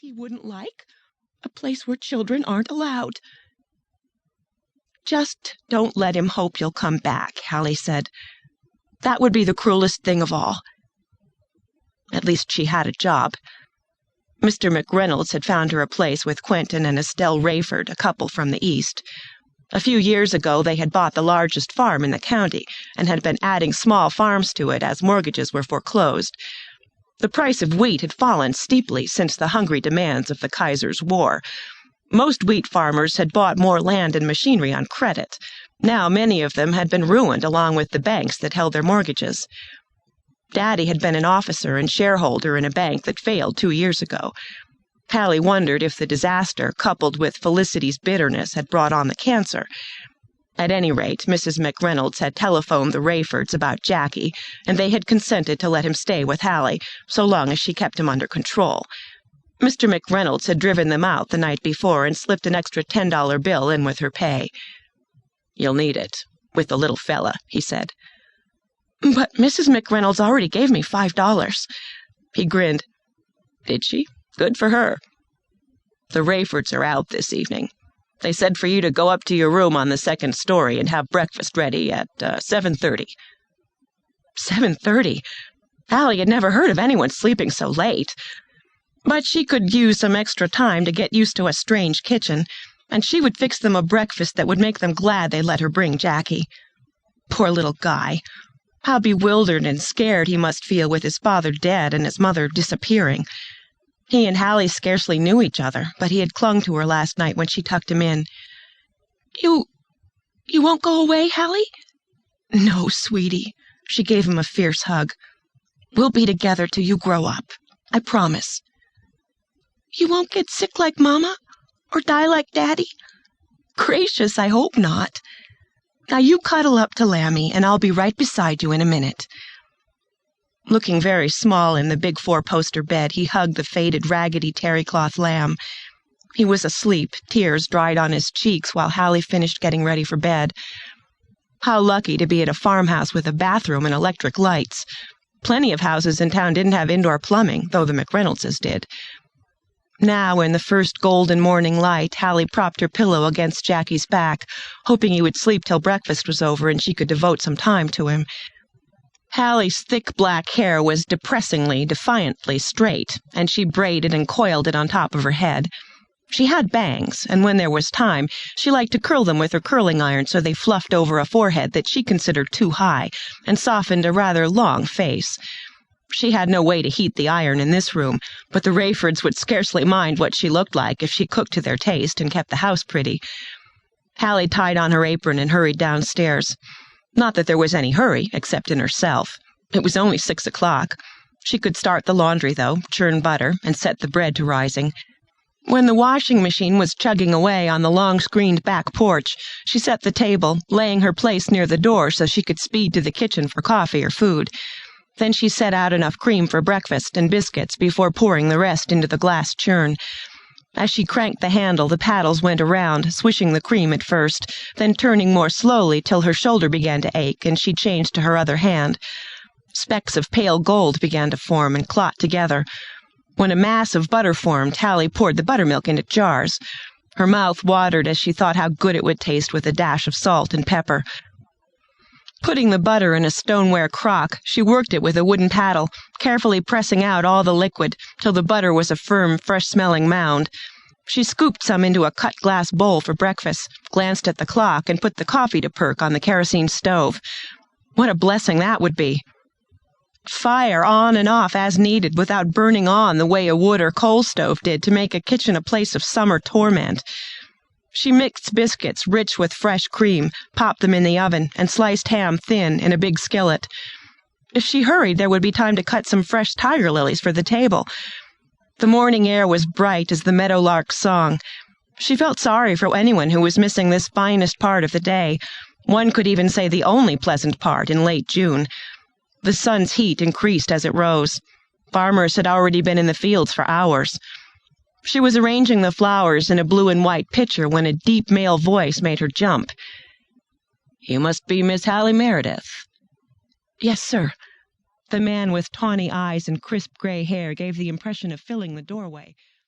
he wouldn't like. A place where children aren't allowed. Just don't let him hope you'll come back, Hallie said. That would be the cruelest thing of all. At least she had a job. Mr. McReynolds had found her a place with Quentin and Estelle Raford, a couple from the East. A few years ago they had bought the largest farm in the county and had been adding small farms to it as mortgages were foreclosed. The price of wheat had fallen steeply since the hungry demands of the Kaiser's War. Most wheat farmers had bought more land and machinery on credit. Now many of them had been ruined along with the banks that held their mortgages. Daddy had been an officer and shareholder in a bank that failed 2 years ago. Hallie wondered if the disaster, coupled with Felicity's bitterness, had brought on the cancer. At any rate, Mrs. McReynolds had telephoned the Rafords about Jackie, and they had consented to let him stay with Hallie, so long as she kept him under control. Mr. McReynolds had driven them out the night before and slipped an extra $10 bill in with her pay. "You'll need it, with the little fella," he said. "But Mrs. McReynolds already gave me $5. He grinned. "Did she? Good for her. The Rafords are out this evening. They said for you to go up to your room on the second story and have breakfast ready at 7:30. 7:30? Hallie had never heard of anyone sleeping so late. But she could use some extra time to get used to a strange kitchen, and she would fix them a breakfast that would make them glad they let her bring Jackie. Poor little guy. How bewildered and scared he must feel with his father dead and his mother disappearing. He and Hallie scarcely knew each other, but he had clung to her last night when she tucked him in. You won't go away, Hallie?" "No, sweetie." She gave him a fierce hug. "We'll be together till you grow up. I promise." "You won't get sick like Mama? Or die like Daddy?" "Gracious, I hope not. Now you cuddle up to Lammy, and I'll be right beside you in a minute." Looking very small in the big 4-poster bed, he hugged the faded, raggedy terry-cloth lamb. He was asleep, tears dried on his cheeks while Hallie finished getting ready for bed. How lucky to be at a farmhouse with a bathroom and electric lights. Plenty of houses in town didn't have indoor plumbing, though the McReynoldses did. Now, in the first golden morning light, Hallie propped her pillow against Jackie's back, hoping he would sleep till breakfast was over and she could devote some time to him. Hallie's thick black hair was defiantly straight, and she braided and coiled it on top of her head. She had bangs, and when there was time, she liked to curl them with her curling iron so they fluffed over a forehead that she considered too high, and softened a rather long face. She had no way to heat the iron in this room, but the Rafords would scarcely mind what she looked like if she cooked to their taste and kept the house pretty. Hallie tied on her apron and hurried downstairs. Not that there was any hurry, except in herself. It was only 6 o'clock. She could start the laundry, though, churn butter, and set the bread to rising. When the washing machine was chugging away on the long-screened back porch, she set the table, laying her place near the door so she could speed to the kitchen for coffee or food. Then she set out enough cream for breakfast and biscuits before pouring the rest into the glass churn. As she cranked the handle, the paddles went around, swishing the cream at first, then turning more slowly till her shoulder began to ache and she changed to her other hand. Specks of pale gold began to form and clot together. When a mass of butter formed, Hallie poured the buttermilk into jars. Her mouth watered as she thought how good it would taste with a dash of salt and pepper. Putting the butter in a stoneware crock, she worked it with a wooden paddle, carefully pressing out all the liquid till the butter was a firm, fresh-smelling mound. She scooped some into a cut-glass bowl for breakfast, glanced at the clock, and put the coffee to perk on the kerosene stove. What a blessing that would be! Fire on and off as needed without burning on the way a wood or coal stove did to make a kitchen a place of summer torment. She mixed biscuits rich with fresh cream, popped them in the oven, and sliced ham thin in a big skillet. If she hurried, there would be time to cut some fresh tiger lilies for the table. The morning air was bright as the meadowlark's song. She felt sorry for anyone who was missing this finest part of the day. One could even say the only pleasant part in late June. The sun's heat increased as it rose. Farmers had already been in the fields for hours. She was arranging the flowers in a blue and white pitcher when a deep male voice made her jump. "You must be Miss Hallie Meredith." "Yes, sir." The man with tawny eyes and crisp gray hair gave the impression of filling the doorway.